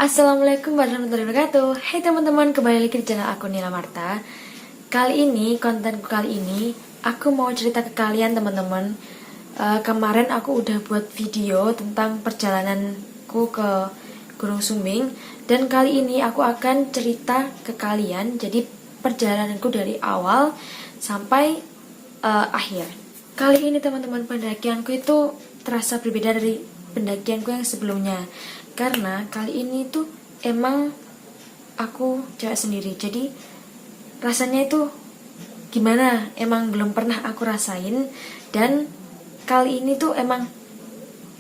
Assalamualaikum warahmatullahi wabarakatuh. Hai teman-teman, kembali lagi di channel aku Nila Marta. Kali ini, kontenku kali ini aku mau cerita ke kalian teman-teman. Kemarin aku udah buat video tentang perjalananku ke Gunung Sumbing. Dan kali ini aku akan cerita ke kalian, jadi perjalananku dari awal sampai akhir. Kali ini teman-teman, pendakianku itu terasa berbeda dari pendakianku yang sebelumnya. Karena kali ini tuh emang aku cewek sendiri, jadi rasanya itu gimana, emang belum pernah aku rasain. Dan kali ini tuh emang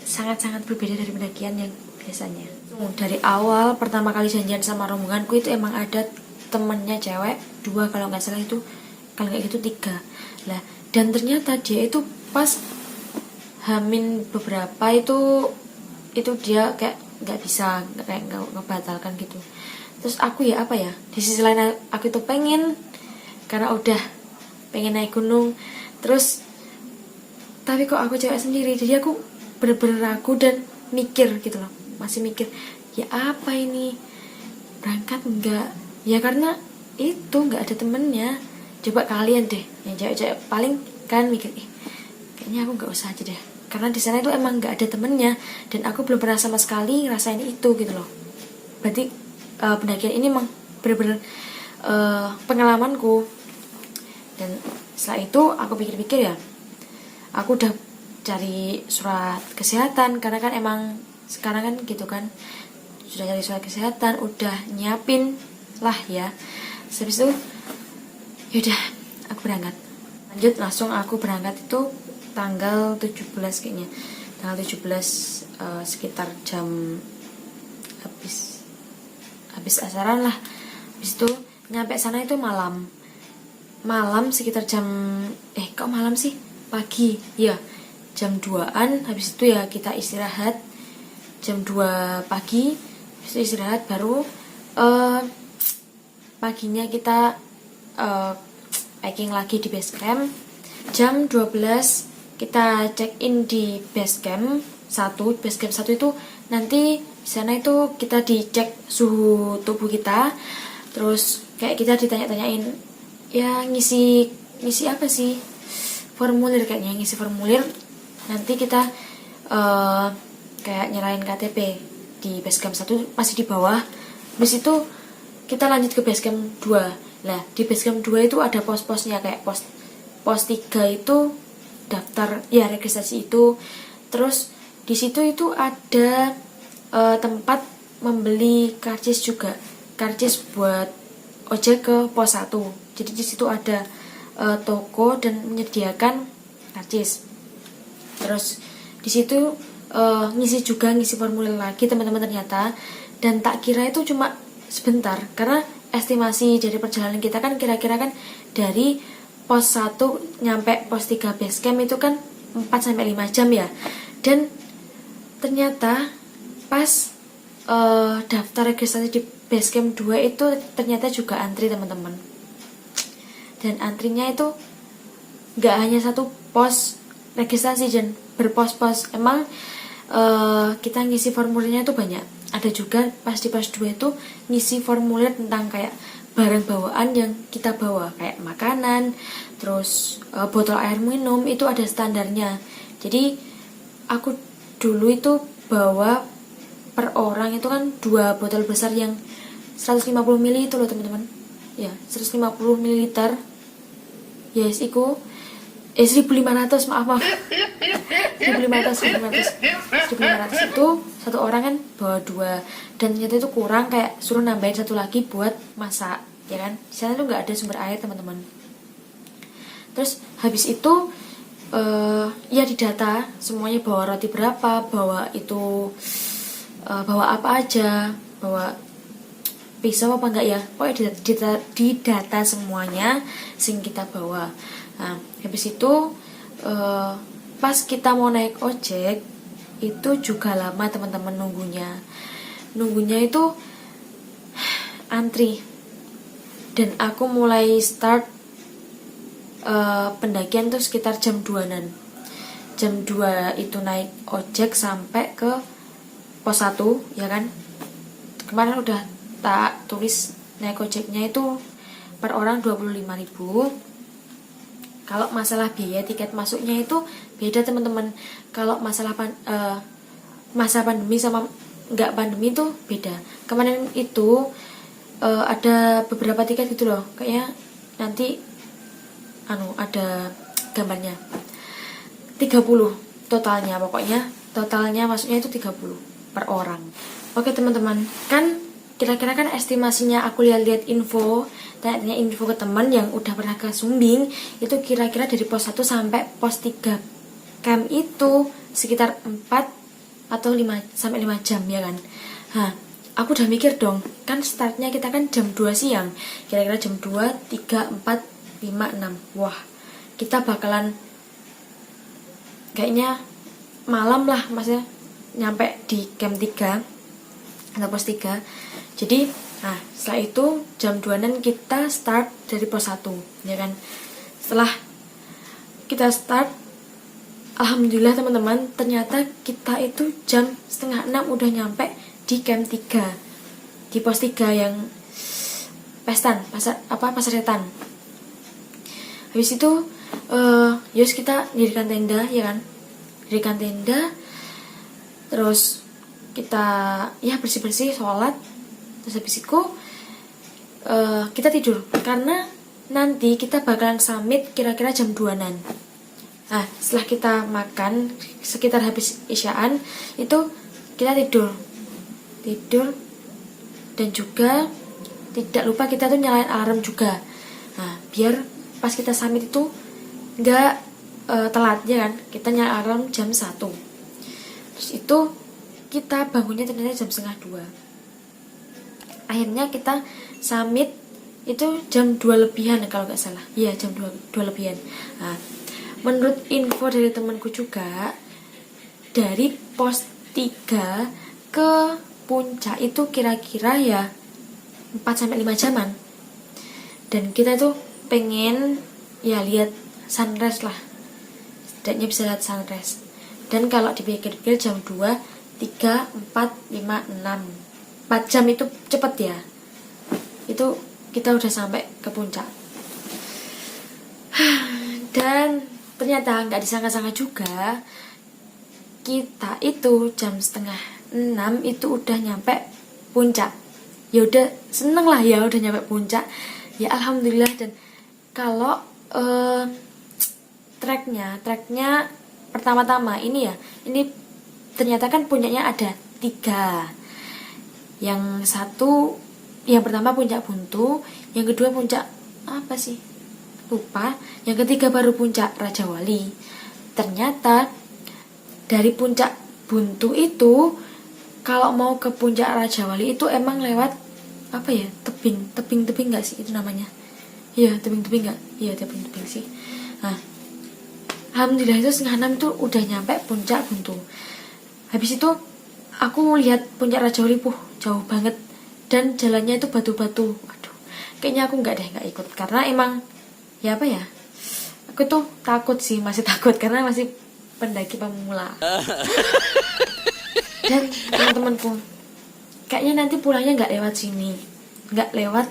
sangat-sangat berbeda dari pendakian yang biasanya. Dari awal pertama kali janjian sama rombonganku itu emang ada temennya cewek 2 kalau nggak salah, itu kalau nggak gitu 3 lah. Dan ternyata dia itu pas Hamin beberapa itu dia kayak nggak bisa, kayak nggak ngebatalkan gitu. Terus aku ya apa ya, di sisi lain aku itu pengen, karena udah pengen naik gunung. Terus tapi kok aku cewek sendiri, jadi aku bener-bener ragu dan mikir gitu loh, masih mikir ya apa ini, berangkat enggak ya, karena itu nggak ada temennya. Coba kalian deh yang cewek-cewek paling kan mikir kayaknya aku nggak usah aja deh, karena di sana itu emang nggak ada temennya dan aku belum pernah sama sekali ngerasain itu gitu loh. Berarti pendakian ini emang bener-bener pengalamanku. Dan setelah itu aku pikir-pikir ya, aku udah cari surat kesehatan, karena kan emang sekarang kan gitu kan, sudah cari surat kesehatan, udah nyiapin lah ya. Habis itu yaudah aku berangkat. Lanjut langsung aku berangkat itu tanggal 17 kayaknya. Tanggal 17 sekitar jam habis asaran lah. Habis itu nyampe sana itu malam sekitar jam kok malam sih, pagi ya, jam 2an. Habis itu ya kita istirahat jam 2 pagi. Habis itu istirahat baru paginya kita packing lagi di base camp. Jam 12 kita check in di base camp 1. Base camp 1 itu nanti di sana itu kita dicek suhu tubuh kita. Terus kayak kita ditanya-tanyain ya, ngisi apa sih, formulir kayaknya, ngisi formulir. Nanti kita kayak nyerahin KTP di base camp 1 masih di bawah. Habis itu kita lanjut ke base camp 2. Nah, di base camp 2 itu ada pos-posnya, kayak pos 3 itu daftar ya, registrasi itu. Terus di situ itu ada tempat membeli karcis juga, karcis buat ojek ke pos 1. Jadi di situ ada toko dan menyediakan karcis. Terus di situ ngisi formulir lagi teman-teman ternyata. Dan tak kira itu cuma sebentar, karena estimasi dari perjalanan kita kan kira-kira kan dari pos 1 nyampe pos 3 base camp itu kan 4-5 jam ya. Dan ternyata pas daftar registrasi di base camp 2 itu ternyata juga antri teman-teman. Dan antrinya itu gak hanya satu pos registrasi dan berpos-pos. Emang kita ngisi formulirnya itu banyak. Ada juga pas di pos 2 itu ngisi formulir tentang kayak barang bawaan yang kita bawa, kayak makanan, terus botol air minum itu ada standarnya. Jadi aku dulu itu bawa per orang itu kan 2 botol besar yang 150 ml itu loh teman-teman. Ya, 150 ml. Yes, iku 1.500, maaf 1.500 itu satu orang kan bawa 2. Dan ternyata itu kurang, kayak suruh nambahin 1 lagi buat masak ya kan. Di sana tuh nggak ada sumber air teman-teman. Terus habis itu ya didata semuanya, bawa roti berapa, bawa itu bawa apa aja, bawa pisau apa enggak ya, pokoknya didata semuanya sing kita bawa. Nah, habis itu pas kita mau naik ojek itu juga lama teman-teman nunggunya itu antri. Dan aku mulai start pendakian tuh sekitar jam 2-an. Jam 2 itu naik ojek sampai ke pos 1 ya kan. kemarin udah tak tulis naik ojeknya itu per orang 25.000. Kalau masalah biaya tiket masuknya itu beda teman-teman. Kalau masalah masa pandemi sama nggak pandemi itu beda. Kemarin itu ada beberapa tiket gitu loh, kayaknya nanti ada gambarnya 30 totalnya, pokoknya totalnya masuknya itu 30 per orang. Oke teman-teman, kan kira-kira kan estimasinya aku lihat-lihat info, tanya info ke teman yang udah pernah ke Sumbing, itu kira-kira dari pos 1 sampai pos 3 camp itu sekitar 4 atau 5 sampai 5 jam ya kan. Nah, aku udah mikir dong, kan startnya kita kan jam 2 siang. Kira-kira jam 2, 3, 4, 5, 6. Wah, kita bakalan kayaknya malam lah, maksudnya nyampe di camp 3 atau pos 3. Jadi, nah setelah itu jam 2-an kita start dari pos 1, ya kan. Setelah kita start, alhamdulillah teman-teman, ternyata kita itu jam 5:30 udah nyampe di camp 3, di pos 3 yang Pestan, pasar setan. Habis itu yus kita dirikan tenda, ya kan. Dirikan tenda, terus kita ya bersih-bersih, sholat. Terus habis itu kita tidur, karena nanti kita bakalan summit kira-kira jam 2-an. Nah, setelah kita makan sekitar habis isyaan itu kita tidur dan juga tidak lupa kita tuh nyalain alarm juga. Nah, biar pas kita summit itu nggak telat, ya kan. Kita nyalain alarm jam 1. Terus itu kita bangunnya ternyata jam 1:30. Akhirnya kita summit itu jam 2 lebihan kalau nggak salah. Iya, jam 2 lebihan. Nah, menurut info dari temanku juga, dari pos 3 ke puncak itu kira-kira ya 4-5 jaman. Dan kita tuh pengen ya lihat sunrise lah, setidaknya bisa lihat sunrise. Dan kalau dipikir-pikir jam 2, 3, 4, 5, 6 4 jam itu cepet ya. Itu kita udah sampai ke puncak. Dan ternyata nggak disangka-sangka juga, kita itu jam 5:30 itu udah nyampe puncak. Ya udah seneng lah ya, udah nyampe puncak. Ya alhamdulillah. Dan kalau treknya pertama-tama ini ya, ini ternyata kan puncaknya ada 3. Yang pertama puncak Buntu, yang kedua puncak apa sih? Lupa. Yang ketiga baru puncak Raja Wali. Ternyata dari puncak Buntu itu kalau mau ke puncak Raja Wali itu emang lewat apa ya? Tebing nggak sih itu namanya? Iya, tebing nggak? Iya, tebing sih. Nah, alhamdulillah itu 5:30 tuh udah nyampe puncak Buntu. Habis itu aku lihat puncak Raja Wali, jauh banget, dan jalannya itu batu-batu. Aduh, kayaknya aku nggak ikut, karena emang ya apa ya, aku tuh takut sih, masih takut karena masih pendaki pemula. Dan teman-temanku kayaknya nanti pulangnya nggak lewat sini, nggak lewat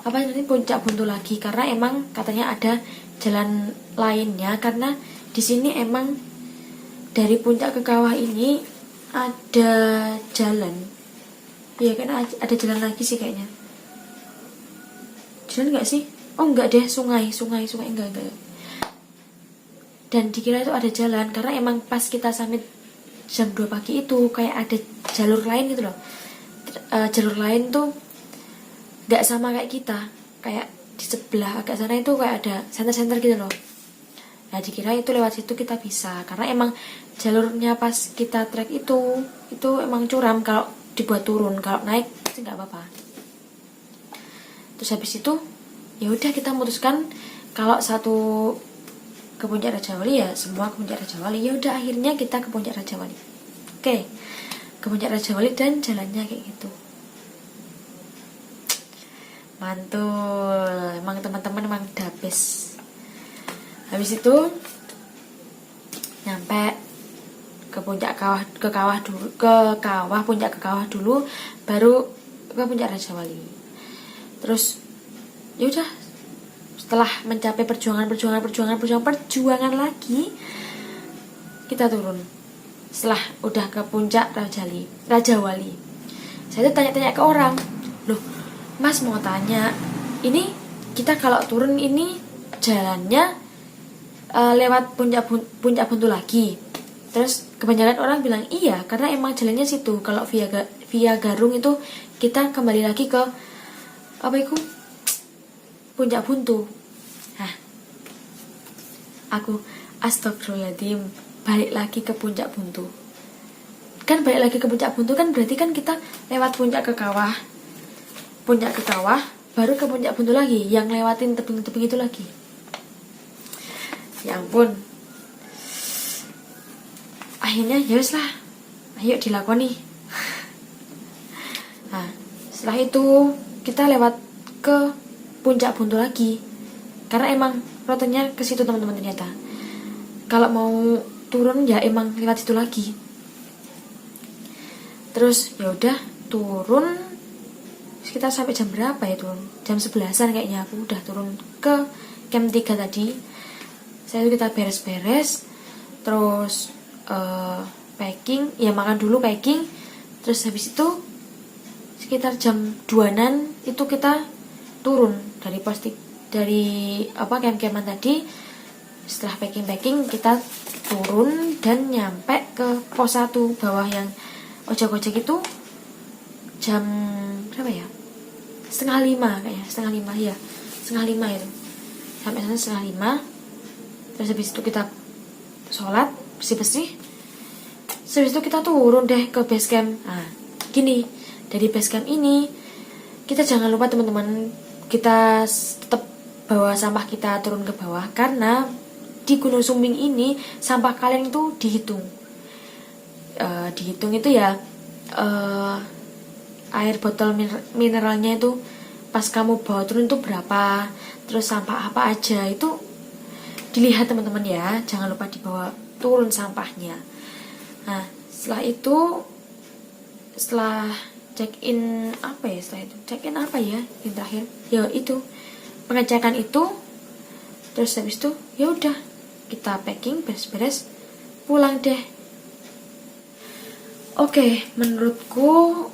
nanti puncak Buntu lagi, karena emang katanya ada jalan lainnya, karena di sini emang dari puncak ke kawah ini ada jalan. Iya kan, ada jalan lagi sih kayaknya. Jalan nggak sih? Oh enggak deh, sungai enggak. Dan dikira itu ada jalan, karena emang pas kita summit jam 2 pagi itu kayak ada jalur lain gitu loh. Jalur lain tuh nggak sama kayak kita, kayak di sebelah agak sana itu kayak ada center gitu loh. Nah, dikira itu lewat situ kita bisa, karena emang jalurnya pas kita trek itu emang curam kalau dibuat turun, kalau naik sih nggak apa-apa. Terus habis itu ya udah kita memutuskan kalau satu ke puncak Raja Wali ya semua ke puncak Raja Wali. Ya udah akhirnya kita ke puncak Raja Wali. Oke, ke puncak Raja Wali dan jalannya kayak gitu. Mantul, emang teman-teman emang the best. Habis itu nyampe ke kawah dulu, baru ke puncak Raja Wali. Terus ya udah, setelah mencapai perjuangan lagi, kita turun. Setelah udah ke puncak Raja Wali, saya tuh tanya-tanya ke orang, loh mas mau tanya, ini kita kalau turun ini jalannya lewat puncak Buntu lagi? Terus kebanyakan orang bilang iya, karena emang jalannya situ. Kalau via Garung itu kita kembali lagi ke puncak Buntu. Nah, aku astagfirullahaladzim, balik lagi ke puncak Buntu. Kan balik lagi ke puncak Buntu kan berarti kan kita lewat puncak ke kawah, baru ke puncak Buntu lagi, yang lewatin tebing-tebing itu lagi. Ya ampun. Akhirnya ya wis lah, ayo dilakoni. Nah, setelah itu kita lewat ke puncak Buntu lagi, karena emang rutenya ke situ teman-teman. Ternyata kalau mau turun ya emang lewat situ lagi. Terus ya udah turun sekitar sampai jam berapa ya turun? Jam 11-an kayaknya aku udah turun ke camp 3 tadi. Saya kita beres-beres, terus packing, ya makan dulu packing. Terus habis itu sekitar jam 2-an itu kita turun dari camp-campan tadi. Setelah packing kita turun dan nyampe ke pos 1 bawah yang ojek-ojek itu jam berapa ya? 4:30 kayaknya, 4:30 ya, 4:30 itu. Sampai sana 4:30. Terus habis itu kita sholat, bersih-bersih. Habis itu kita turun deh ke base camp. Nah, gini, dari base camp ini kita jangan lupa teman-teman, kita tetap bawa sampah kita turun ke bawah, karena di Gunung Sumbing ini sampah kalian itu dihitung. Dihitung itu ya air botol mineralnya itu pas kamu bawa turun itu berapa, terus sampah apa aja itu dilihat teman-teman ya, jangan lupa dibawa turun sampahnya. Nah, setelah check-in apa ya yang terakhir ya itu pengecekan itu. Terus habis itu ya udah kita packing, beres-beres, pulang deh. Oke, menurutku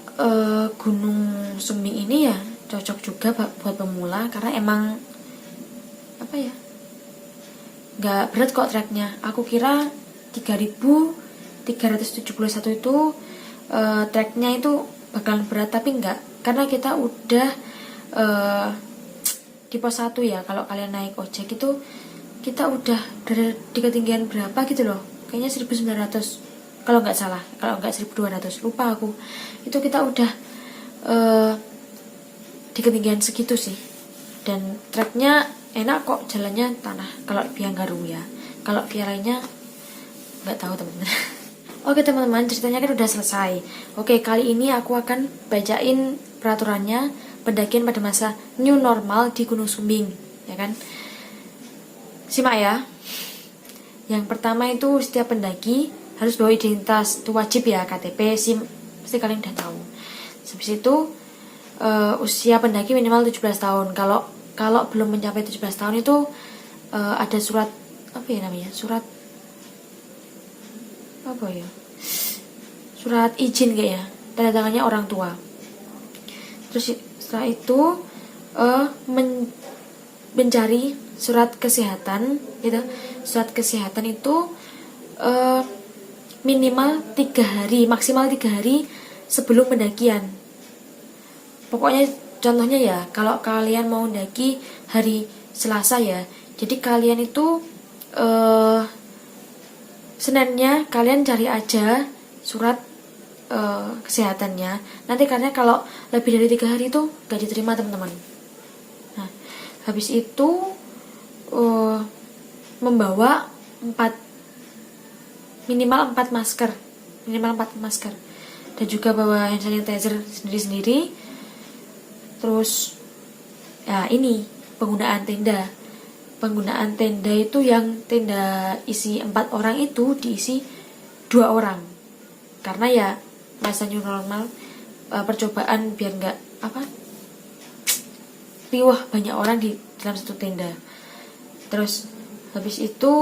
Gunung Sumbing ini ya cocok juga buat pemula, karena emang nggak berat kok treknya. Aku kira 3.371 itu treknya itu bakalan berat, tapi enggak, karena kita udah di pos 1 ya. Kalau kalian naik ojek itu kita udah di ketinggian berapa gitu loh, kayaknya 1.900 kalau nggak salah, kalau nggak 1.200, lupa aku. Itu kita udah di ketinggian segitu sih, dan treknya enak kok, jalannya tanah kalau via Garung ya. Kalau via lainnya nggak tahu teman-teman. Oke teman-teman, ceritanya kan udah selesai. Oke, kali ini aku akan bacain peraturannya pendakian pada masa new normal di Gunung Sumbing, ya kan? Simak ya. Yang pertama itu setiap pendaki harus bawa identitas, itu wajib ya, KTP, SIM, pasti kalian udah tahu. Habis itu usia pendaki minimal 17 tahun. Kalau belum mencapai 17 tahun itu ada surat surat izin kayaknya, tanda tangannya orang tua. Terus setelah itu mencari surat kesehatan gitu. Surat kesehatan itu minimal 3 hari, maksimal 3 hari sebelum pendakian. Pokoknya contohnya ya, kalau kalian mau mendaki hari Selasa ya, jadi kalian itu Seninnya kalian cari aja surat kesehatannya. Nanti karena kalau lebih dari 3 hari itu gak diterima teman-teman. Nah, habis itu membawa minimal 4 masker, dan juga bawa hand sanitizer sendiri-sendiri. Terus ya ini penggunaan tenda itu yang tenda isi 4 orang itu diisi 2 orang. Karena ya masa new normal, percobaan biar nggak riwah banyak orang di dalam satu tenda. Terus habis itu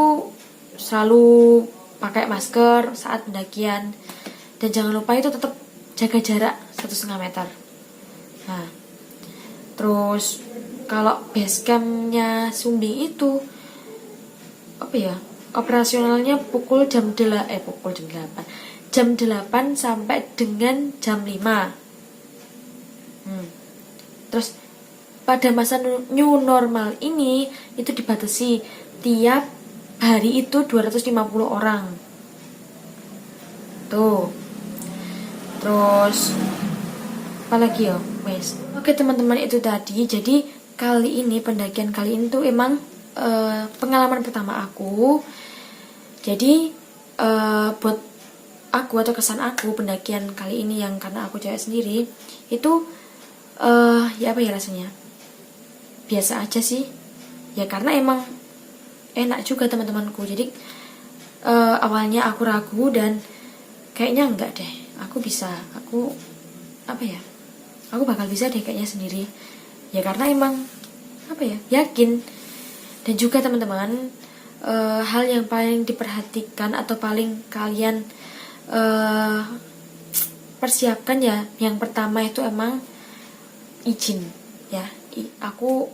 selalu pakai masker saat pendakian, dan jangan lupa itu tetap jaga jarak 1,5 meter. Nah, terus kalau base campnya Sumbing itu operasionalnya jam 8 sampai dengan jam 5. Terus pada masa new normal ini itu dibatasi tiap hari itu 250 orang. Tuh. Terus apalagi ya, wes. Oke teman-teman, itu tadi. Jadi pendakian kali ini tuh emang pengalaman pertama aku. Jadi buat aku atau kesan aku pendakian kali ini yang karena aku cewek sendiri itu rasanya biasa aja sih. Ya karena emang enak juga teman-temanku. Jadi awalnya aku ragu dan kayaknya enggak deh, aku bakal bisa deh kayaknya sendiri. Ya karena emang yakin. Dan juga teman-teman, hal yang paling diperhatikan atau paling kalian persiapkan ya, yang pertama itu emang izin ya. Aku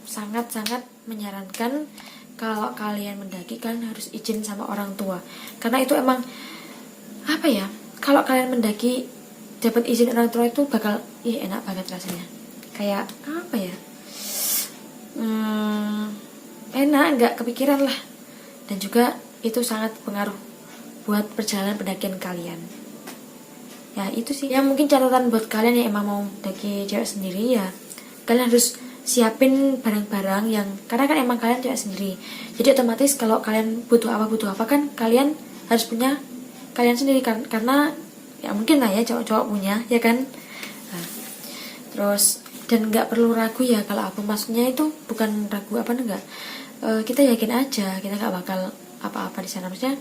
sangat-sangat menyarankan kalau kalian mendaki kalian harus izin sama orang tua, karena itu emang kalau kalian mendaki dapat izin orang tua itu bakal enak banget rasanya. Kayak enak, nggak kepikiran lah. Dan juga itu sangat pengaruh buat perjalanan pendakian kalian. Ya itu sih. Ya mungkin catatan buat kalian yang emang mau mendaki cewek sendiri, ya kalian harus siapin barang-barang yang, karena kan emang kalian cewek sendiri. Jadi otomatis kalau kalian butuh apa kan kalian harus punya kalian sendiri kan, karena ya mungkin lah ya cowok-cowok punya ya kan. Nah, terus dan nggak perlu ragu ya kalau maksudnya itu bukan ragu enggak, kita yakin aja kita nggak bakal apa-apa di sana, maksudnya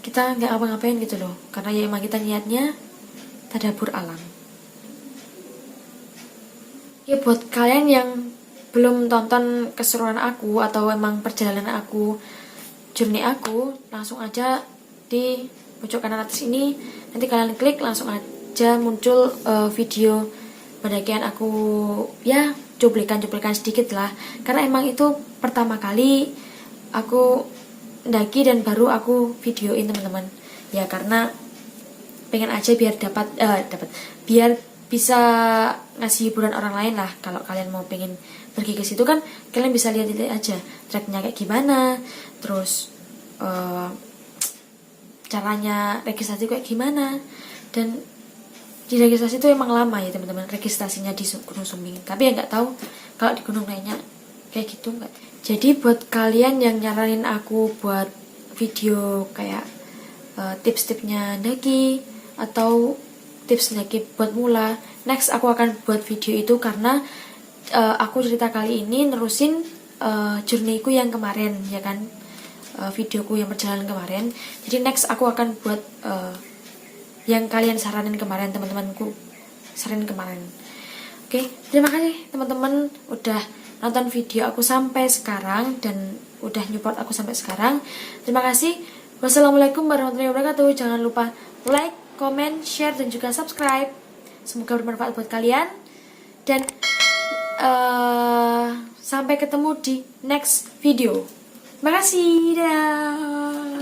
kita nggak apa-ngapain gitu loh, karena ya emang kita niatnya tadabbur alam. Ya buat kalian yang belum tonton keseruan aku atau emang perjalanan aku, journey aku, langsung aja di pojok kanan atas ini nanti kalian klik, langsung aja muncul video pendakian aku, ya cuplikan sedikit lah, karena emang itu pertama kali aku mendaki dan baru aku videoin teman-teman. Ya karena pengen aja biar biar bisa ngasih hiburan orang lain lah. Kalau kalian mau pengen pergi ke situ kan kalian bisa lihat aja treknya kayak gimana, terus caranya registrasi kayak gimana. Dan di registrasi itu emang lama ya teman-teman registrasinya di Gunung Sumbing, tapi ya nggak tahu kalau di gunung lainnya kayak gitu nggak. Jadi buat kalian yang nyaranin aku buat video kayak tips-tipsnya daki atau tips daki buat mula, next aku akan buat video itu, karena aku cerita kali ini nerusin journey-ku yang kemarin ya kan, videoku yang perjalanan kemarin. Jadi next aku akan buat yang kalian saranin kemarin, teman-temanku saranin kemarin. Oke, terima kasih teman-teman udah nonton video aku sampai sekarang dan udah support aku sampai sekarang. Terima kasih. Wassalamualaikum warahmatullahi wabarakatuh. Jangan lupa like, comment, share, dan juga subscribe. Semoga bermanfaat buat kalian. Dan sampai ketemu di next video. Terima kasih. Dadah.